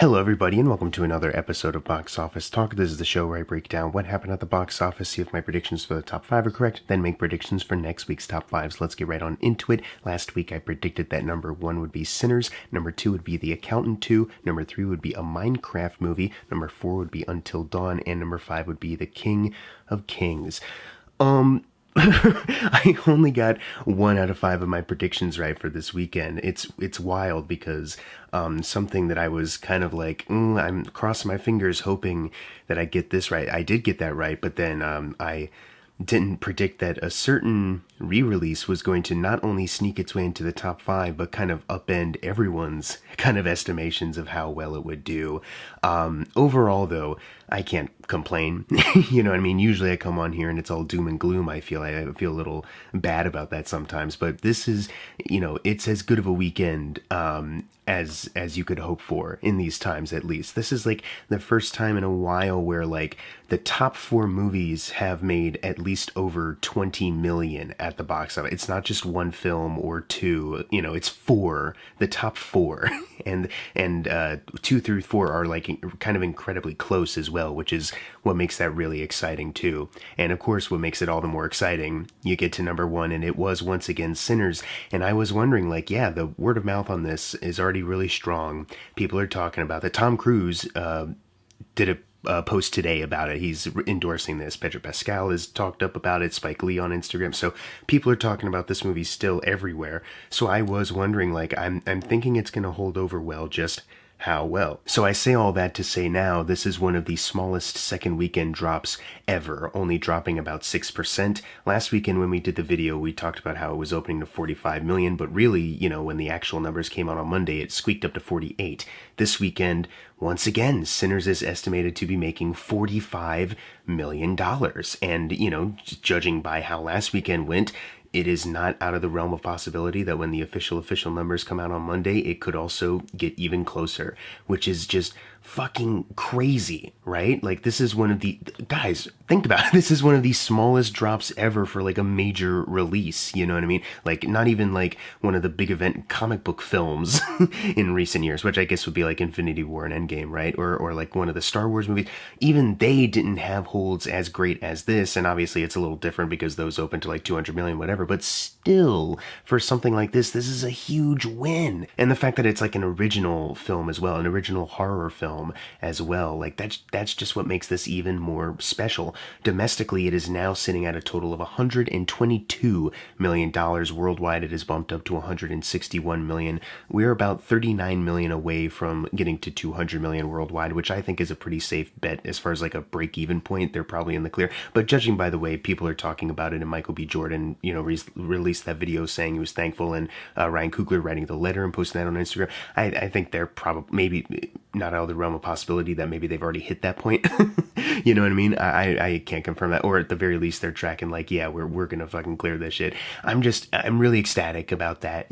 Hello, everybody, and welcome to another episode of Box Office Talk. This is the show where I break down what happened at the box office, see if my predictions for the top 5 are correct, then make predictions for next week's top 5s. Let's get right on into it. Last week, I predicted that number 1 would be Sinners, number 2 would be The Accountant 2, number 3 would be a Minecraft movie, number 4 would be Until Dawn, and number 5 would be The King of Kings. I only got 1 out of 5 of my predictions right for this weekend. It's wild because something that I was kind of like, I'm crossing my fingers hoping that I get this right. I did get that right, but then I didn't predict that a certain re-release was going to not only sneak its way into the top 5, but kind of upend everyone's kind of estimations of how well it would do. Overall, though, I can't complain. You know what I mean? Usually I come on here and it's all doom and gloom. I feel a little bad about that sometimes, but this is, it's as good of a weekend as you could hope for in these times, at least. This is like the first time in a while where like the top 4 movies have made at least over 20 million at the box office. It's not just one film or two, it's 4, the top 4. and 2 through 4 are like kind of incredibly close as well, which is what makes that really exciting too. And of course, what makes it all the more exciting, you get to number 1, and it was once again Sinners. And I was wondering, like, yeah, the word of mouth on this is already really strong. People are talking about that. Tom Cruise did a post today about it. He's endorsing this. Pedro Pascal has talked up about it. Spike Lee on Instagram. So people are talking about this movie still everywhere. So I was wondering, like, I'm thinking it's going to hold over well. Just how well? So I say all that to say now, this is one of the smallest second weekend drops ever, only dropping about 6%. Last weekend when we did the video, we talked about how it was opening to 45 million, but really, when the actual numbers came out on Monday, it squeaked up to 48. This weekend, once again, Sinners is estimated to be making $45 million. And, judging by how last weekend went, it is not out of the realm of possibility that when the official numbers come out on Monday, it could also get even closer, which is just fucking crazy, right? Like, this is one of the, guys, think about it. This is one of the smallest drops ever for like a major release, you know what I mean? Like, not even like one of the big event comic book films in recent years, which I guess would be like Infinity War and Endgame, right? Or like one of the Star Wars movies. Even they didn't have holds as great as this, and obviously it's a little different because those open to like 200 million, whatever, but still, for something like this is a huge win. And the fact that it's like an original film as well, an original horror film as well, like that's just what makes this even more special. Domestically, it is now sitting at a total of $122 million. Worldwide, it is bumped up to 161 million. We're about 39 million away from getting to 200 million worldwide, which I think is a pretty safe bet as far as like a break-even point. They're probably in the clear. But judging by the way people are talking about it, and Michael B. Jordan, released that video saying he was thankful, and Ryan Coogler writing the letter and posting that on Instagram, I think they're probably maybe not out of the realm of possibility that maybe they've already hit that point. You know what I mean? I can't confirm that, or at the very least they're tracking like, yeah, we're gonna fucking clear this shit. I'm really ecstatic about that.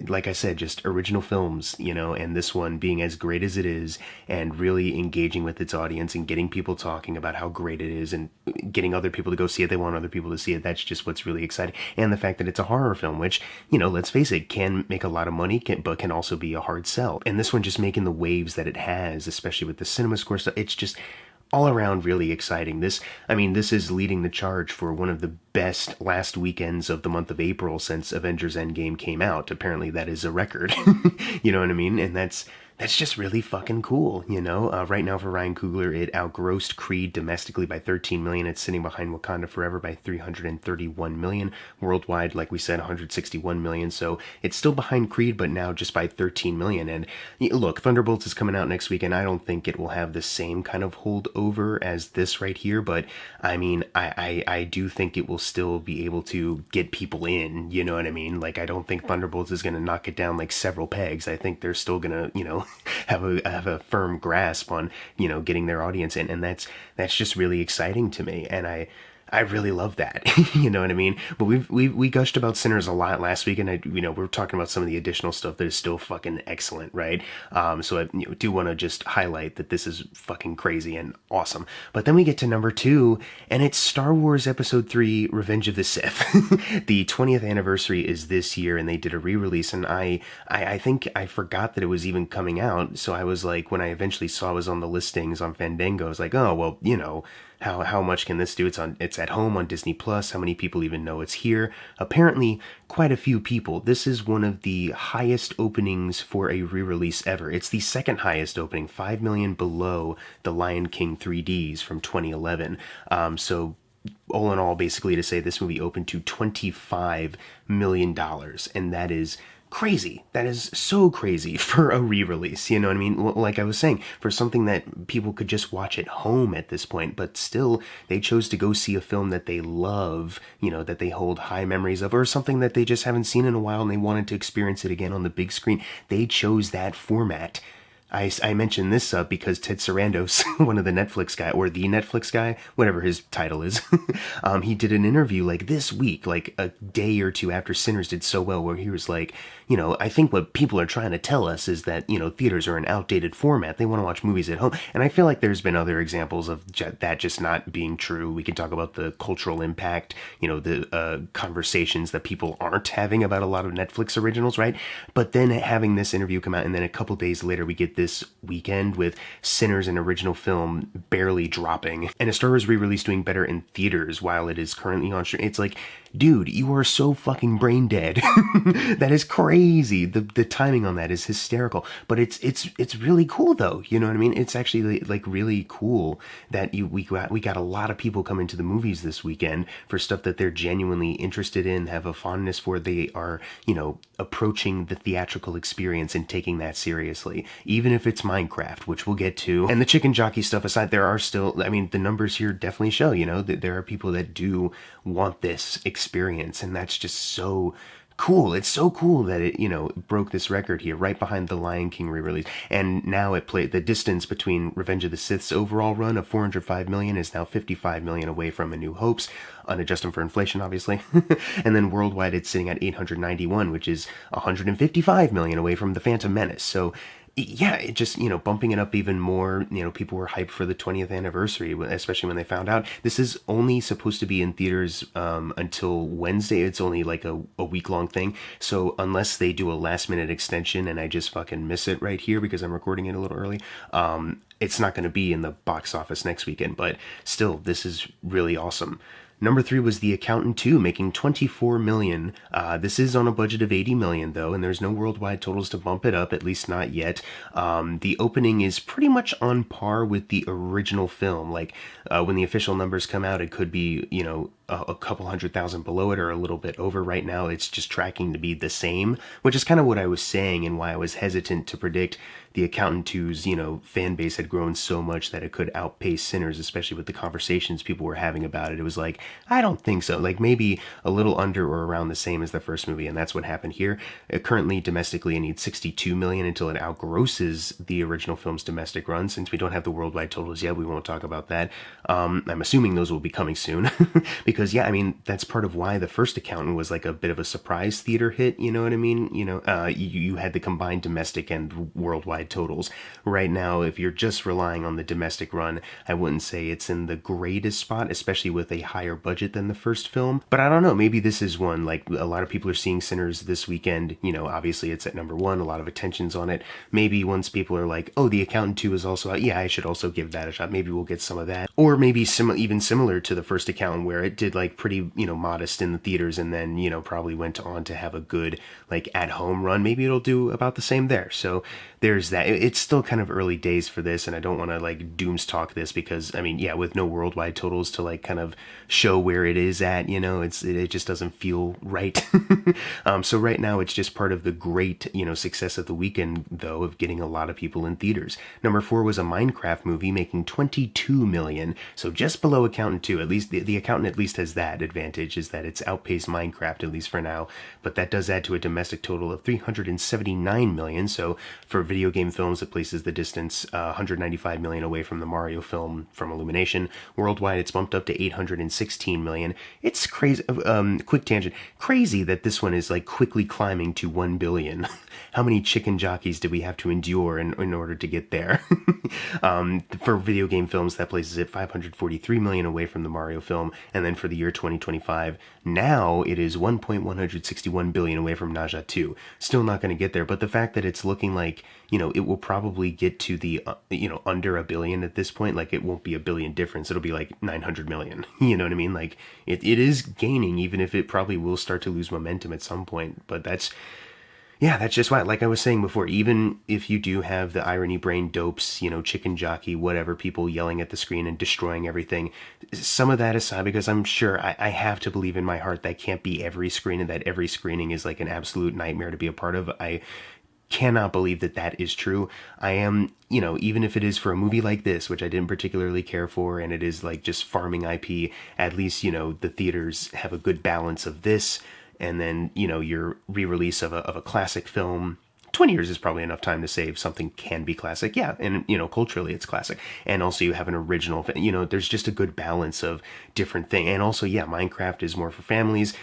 Like I said, just original films, and this one being as great as it is, and really engaging with its audience and getting people talking about how great it is, and getting other people to go see it. They want other people to see it. That's just what's really exciting. And the fact that it's a horror film, which, let's face it, can make a lot of money, but can also be a hard sell. And this one just making the waves that it has, especially with the cinema score stuff, it's just all around really exciting. This is leading the charge for one of the best last weekends of the month of April since Avengers Endgame came out. Apparently that is a record. You know what I mean? And that's just really fucking cool, Right now for Ryan Coogler, it outgrossed Creed domestically by 13 million. It's sitting behind Wakanda Forever by 331 million. Worldwide, like we said, 161 million. So it's still behind Creed, but now just by 13 million. And look, Thunderbolts is coming out next week, and I don't think it will have the same kind of holdover as this right here. But I do think it will still be able to get people in, you know what I mean? Like, I don't think Thunderbolts is going to knock it down like several pegs. I think they're still going to, have a firm grasp on, getting their audience in. And that's just really exciting to me. And I really love that. You know what I mean? But we gushed about Sinners a lot last week, and we're talking about some of the additional stuff that is still fucking excellent, right? So I do want to just highlight that this is fucking crazy and awesome. But then we get to number 2, and it's Star Wars Episode 3: Revenge of the Sith. The 20th anniversary is this year, and they did a re-release, and I think I forgot that it was even coming out. So I was like, when I eventually saw it was on the listings on Fandango, I was like, oh well, how much can this do? It's at home on Disney Plus. How many people even know it's here? Apparently, quite a few people. This is one of the highest openings for a re-release ever. It's the second highest opening, 5 million below The Lion King 3Ds from 2011. So all in all, basically to say this movie opened to $25 million, and that is crazy. That is so crazy for a re-release, you know what I mean? Like I was saying, for something that people could just watch at home at this point, but still they chose to go see a film that they love, that they hold high memories of, or something that they just haven't seen in a while and they wanted to experience it again on the big screen. They chose that format. I mentioned this because Ted Sarandos, one of the Netflix guy, or the Netflix guy, whatever his title is, he did an interview like this week, like a day or two after Sinners did so well, where he was like, I think what people are trying to tell us is that, theaters are an outdated format. They want to watch movies at home. And I feel like there's been other examples of that just not being true. We can talk about the cultural impact, the conversations that people aren't having about a lot of Netflix originals, right? But then having this interview come out, and then a couple days later we get this weekend with Sinners, an original film, barely dropping, and a Star Wars re-release doing better in theaters while it is currently on stream. It's like, dude, you are so fucking brain dead. That is crazy. The timing on that is hysterical. But it's really cool though. You know what I mean? It's actually like really cool that we got a lot of people coming to the movies this weekend for stuff that they're genuinely interested in, have a fondness for. They are, approaching the theatrical experience and taking that seriously, even if it's Minecraft, which we'll get to. And the chicken jockey stuff aside, there are still, the numbers here definitely show, that there are people that do want this experience, and that's just so cool. It's so cool that it, broke this record here, right behind the Lion King re-release. And now it played, the distance between Revenge of the Sith's overall run of 405 million is now 55 million away from A New Hope's, unadjusted for inflation, obviously. And then worldwide, it's sitting at 891, which is 155 million away from The Phantom Menace. So yeah, it just, bumping it up even more. People were hyped for the 20th anniversary, especially when they found out. This is only supposed to be in theaters until Wednesday. It's only like a week-long thing. So unless they do a last-minute extension and I just fucking miss it right here because I'm recording it a little early, it's not going to be in the box office next weekend. But still, this is really awesome. Number 3 was The Accountant 2, making $24 million. This is on a budget of $80 million, though, and there's no worldwide totals to bump it up, at least not yet. The opening is pretty much on par with the original film. Like, when the official numbers come out, it could be, a couple 100,000 below it or a little bit over. Right now, it's just tracking to be the same, which is kind of what I was saying and why I was hesitant to predict The Accountant 2's, fan base had grown so much that it could outpace Sinners, especially with the conversations people were having about it. It was like, I don't think so. Like maybe a little under or around the same as the first movie, and that's what happened here. Currently, domestically, it needs 62 million until it outgrosses the original film's domestic run. Since we don't have the worldwide totals yet, we won't talk about that. I'm assuming those will be coming soon, because yeah, that's part of why the first Accountant was like a bit of a surprise theater hit. You know what I mean? You had the combined domestic and worldwide totals. Right now, if you're just relying on the domestic run, I wouldn't say it's in the greatest spot, especially with a higher budget than the first film. But I don't know, maybe this is one. Like, a lot of people are seeing Sinners this weekend. Obviously it's at number 1, a lot of attention's on it. Maybe once people are like, oh, The Accountant 2 is also out, yeah, I should also give that a shot. Maybe we'll get some of that. Or maybe even similar to the first Accountant, where it did like pretty, modest in the theaters, and then, probably went on to have a good, like, at-home run. Maybe it'll do about the same there. So there's that. It's still kind of early days for this, and I don't want to, like, doomstalk this because, with no worldwide totals to, like, kind of show where it is at, it just doesn't feel right. So right now, it's just part of the great, success of the weekend, though, of getting a lot of people in theaters. Number 4 was a Minecraft movie making $22 million, so just below Accountant 2. At least the Accountant least has that advantage, is that it's outpaced Minecraft, at least for now. But that does add to a domestic total of 379 million. So for video game films, it places the distance 195 million away from the Mario film from Illumination. Worldwide, it's bumped up to 816 million. It's crazy. Quick tangent. Crazy that this one is like quickly climbing to 1 billion. How many chicken jockeys did we have to endure in order to get there? For video game films, that places it 543 million away from the Mario film. And then for the year 2025, now it is 1.161 billion away from Naja 2. Still not going to get there, but the fact that it's looking like, it will probably get to the, under a billion at this point. Like, it won't be a billion difference. It'll be like 900 million. You know what I mean? Like, it is gaining, even if it probably will start to lose momentum at some point. But that's just why, like I was saying before, even if you do have the irony brain dopes, chicken jockey, whatever, people yelling at the screen and destroying everything, some of that aside, because I'm sure I have to believe in my heart that can't be every screen and that every screening is like an absolute nightmare to be a part of. I cannot believe that is true. I am, even if it is for a movie like this, which I didn't particularly care for, and it is like just farming IP, at least, the theaters have a good balance of this. And then, your re-release of a classic film. 20 years is probably enough time to say if something can be classic. Yeah, and, culturally it's classic. And also you have an original, there's just a good balance of different things. And also, yeah, Minecraft is more for families.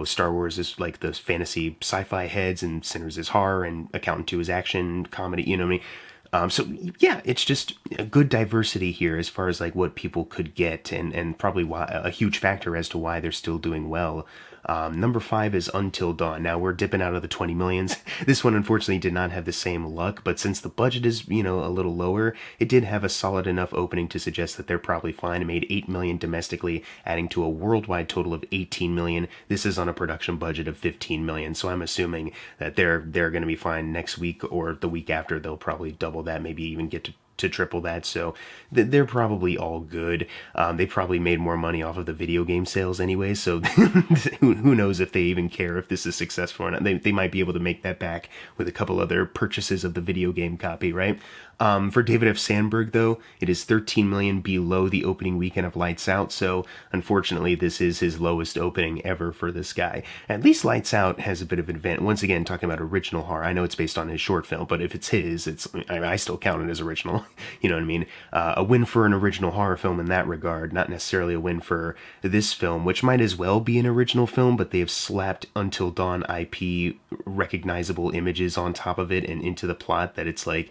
Star Wars is like the fantasy sci-fi heads, and Sinners is horror, and Accountant 2 is action, comedy, what I mean? So yeah, it's just a good diversity here as far as like what people could get, and probably a huge factor as to why they're still doing well. Number 5 is Until Dawn. Now we're dipping out of the 20 millions. This one unfortunately did not have the same luck, but since the budget is, a little lower, it did have a solid enough opening to suggest that they're probably fine. It made 8 million domestically, adding to a worldwide total of 18 million. This is on a production budget of 15 million, so I'm assuming that they're going to be fine next week or the week after. They'll probably double that, maybe even get to triple that, so they're probably all good. They probably made more money off of the video game sales anyway, so who knows if they even care if this is successful or not. They might be able to make that back with a couple other purchases of the video game copy, right? For David F. Sandberg, though, it is 13 million below the opening weekend of Lights Out, so unfortunately this is his lowest opening ever for this guy. At least Lights Out has a bit of an advantage. Once again, talking about original horror, I know it's based on his short film, but if it's his, I still count it as original. You know what I mean? A win for an original horror film in that regard, not necessarily a win for this film, which might as well be an original film, but they have slapped Until Dawn IP recognizable images on top of it and into the plot that it's like,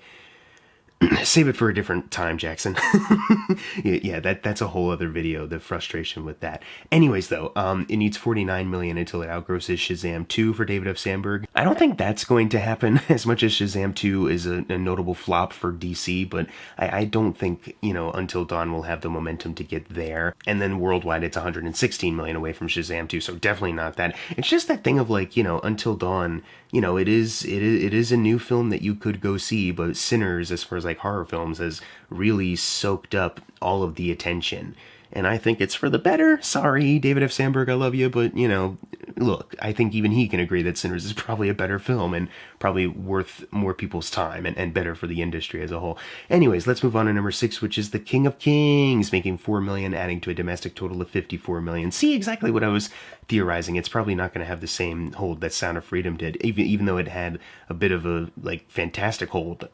save it for a different time, Jackson. Yeah, that's a whole other video, the frustration with that. Anyways, though, it needs 49 million until it outgrosses Shazam 2 for David F. Sandberg. I don't think that's going to happen as much as Shazam 2 is a notable flop for DC, but I don't think, Until Dawn will have the momentum to get there. And then worldwide, it's 116 million away from Shazam 2, so definitely not that. It's just that thing of like, Until Dawn, it is a new film that you could go see, but Sinners, as far as like horror films, has really soaked up all of the attention. And I think it's for the better. Sorry, David F. Sandberg, I love you, but, look, I think even he can agree that Sinners is probably a better film and probably worth more people's time and better for the industry as a whole. Anyways, let's move on to number 6, which is The King of Kings, making 4 million, adding to a domestic total of 54 million. See, exactly what I was theorizing. It's probably not going to have the same hold that Sound of Freedom did, even though it had a bit of a, fantastic hold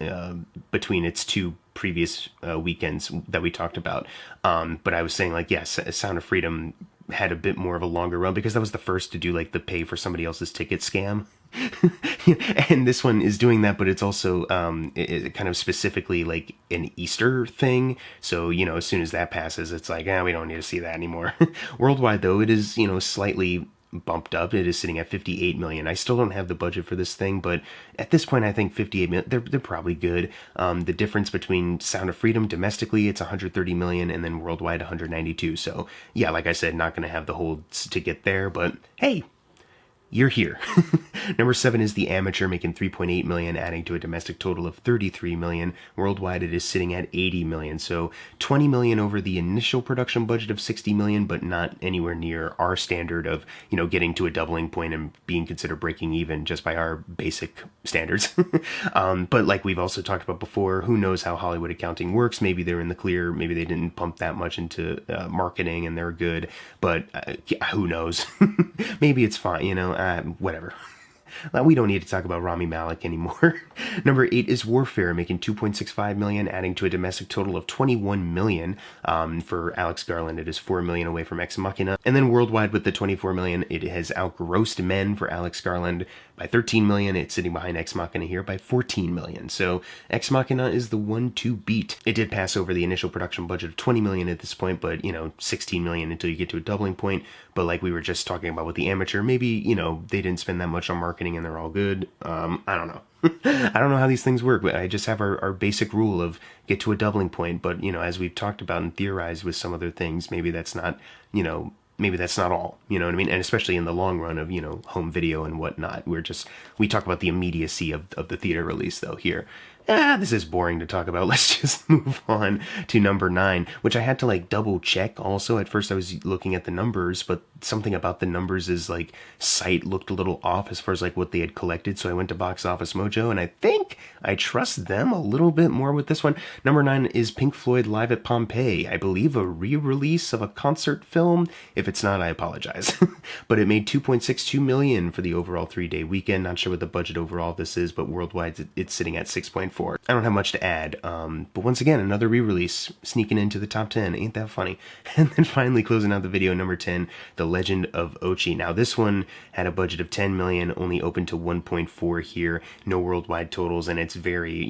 between its two previous weekends that we talked about. But I was saying, yes, Sound of Freedom had a bit more of a longer run because that was the first to do the pay for somebody else's ticket scam. And this one is doing that, but it's also it kind of specifically an Easter thing. So, as soon as that passes, it's we don't need to see that anymore. Worldwide, though, it is, slightly bumped up. It is sitting at 58 million. I still don't have the budget for this thing, but at this point I think 58 million, they're probably good. The difference between Sound of Freedom domestically, it's 130 million, and then worldwide 192. So yeah, like I said, not going to have the holds to get there, but hey, you're here. Number 7 is The Amateur, making 3.8 million, adding to a domestic total of 33 million. Worldwide, it is sitting at 80 million, so 20 million over the initial production budget of 60 million, but not anywhere near our standard of, getting to a doubling point and being considered breaking even just by our basic standards. But like we've also talked about before, who knows how Hollywood accounting works? Maybe they're in the clear, maybe they didn't pump that much into marketing and they're good, but who knows? Maybe it's fine, whatever. We don't need to talk about Rami Malek anymore. Number 8 is Warfare, making 2.65 million, adding to a domestic total of 21 million. For Alex Garland, it is 4 million away from Ex Machina. And then worldwide with the 24 million, it has outgrossed Men for Alex Garland by 13 million. It's sitting behind Ex Machina here by 14 million. So Ex Machina is the one to beat. It did pass over the initial production budget of 20 million at this point, but 16 million until you get to a doubling point. But like we were just talking about with The Amateur, maybe, they didn't spend that much on marketing and they're all good. I don't know. I don't know how these things work, but I just have our basic rule of get to a doubling point. But, as we've talked about and theorized with some other things, maybe that's not, maybe that's not all, you know what I mean? And especially in the long run of, home video and whatnot, we talk about the immediacy of the theater release though here. This is boring to talk about. Let's just move on to number 9, which I had to double check also. At first I was looking at the numbers, but something about the numbers is site looked a little off as far as what they had collected. So I went to Box Office Mojo and I think I trust them a little bit more with this one. Number 9 is Pink Floyd Live at Pompeii. I believe a re-release of a concert film. If it's not, I apologize. But it made 2.62 million for the overall 3-day weekend. Not sure what the budget overall of this is, but worldwide it's sitting at 6.4. I don't have much to add, but once again, another re-release sneaking into the top 10. Ain't that funny? And then finally closing out the video, number 10, The Legend of Ochi. Now this one had a budget of 10 million, only open to 1.4 here, no worldwide totals, and it's very,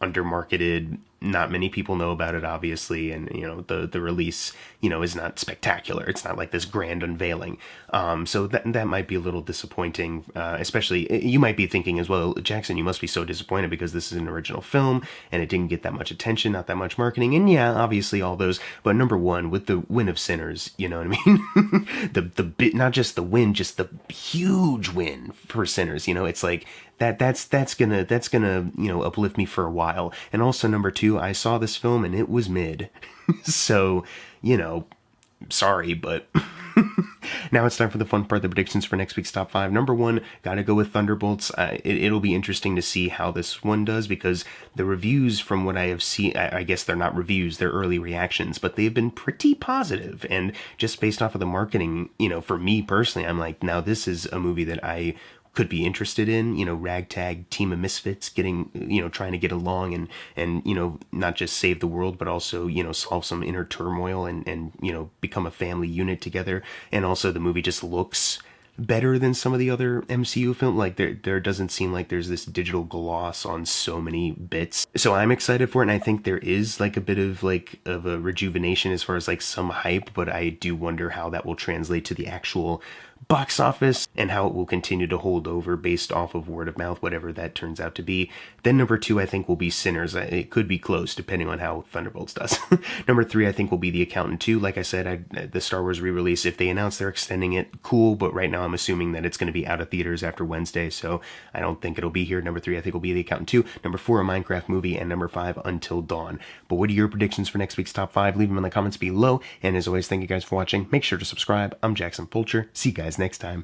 undermarketed. Not many people know about it, obviously, and the release is not spectacular. It's not like this grand unveiling, so that might be a little disappointing. Especially, you might be thinking as well, Jackson, you must be so disappointed because this is an original film and it didn't get that much attention, not that much marketing. And yeah, obviously all those, but number 1 with the win of Sinners, you know what I mean? the bit, not just the win, just the huge win for Sinners. It's like that's gonna uplift me for a while. And also number 2, I saw this film and it was mid. So, sorry, but now it's time for the fun part, the predictions for next week's top 5. Number 1, gotta go with Thunderbolts. It'll be interesting to see how this one does because the reviews from what I have seen, I guess they're not reviews, they're early reactions, but they've been pretty positive. And just based off of the marketing, for me personally, I'm like, now this is a movie that I could be interested in, ragtag team of misfits getting, trying to get along and not just save the world, but also, solve some inner turmoil and become a family unit together. And also the movie just looks better than some of the other MCU films. There doesn't seem like there's this digital gloss on so many bits. So I'm excited for it, and I think there is a bit of a rejuvenation as far as some hype, but I do wonder how that will translate to the actual box office and how it will continue to hold over based off of word of mouth, whatever that turns out to be. Then number 2, I think, will be Sinners. It could be close depending on how Thunderbolts does. Number 3, I think, will be The Accountant 2. Like I said, the Star Wars re-release, if they announce they're extending it, cool, but right now I'm assuming that it's going to be out of theaters after Wednesday, so I don't think it'll be here. Number 3, I think, will be The Accountant 2. Number 4, a Minecraft movie, and number 5, Until Dawn. But what are your predictions for next week's top 5? Leave them in the comments below, and as always, thank you guys for watching. Make sure to subscribe. I'm Jackson Fulcher. See you guys next time.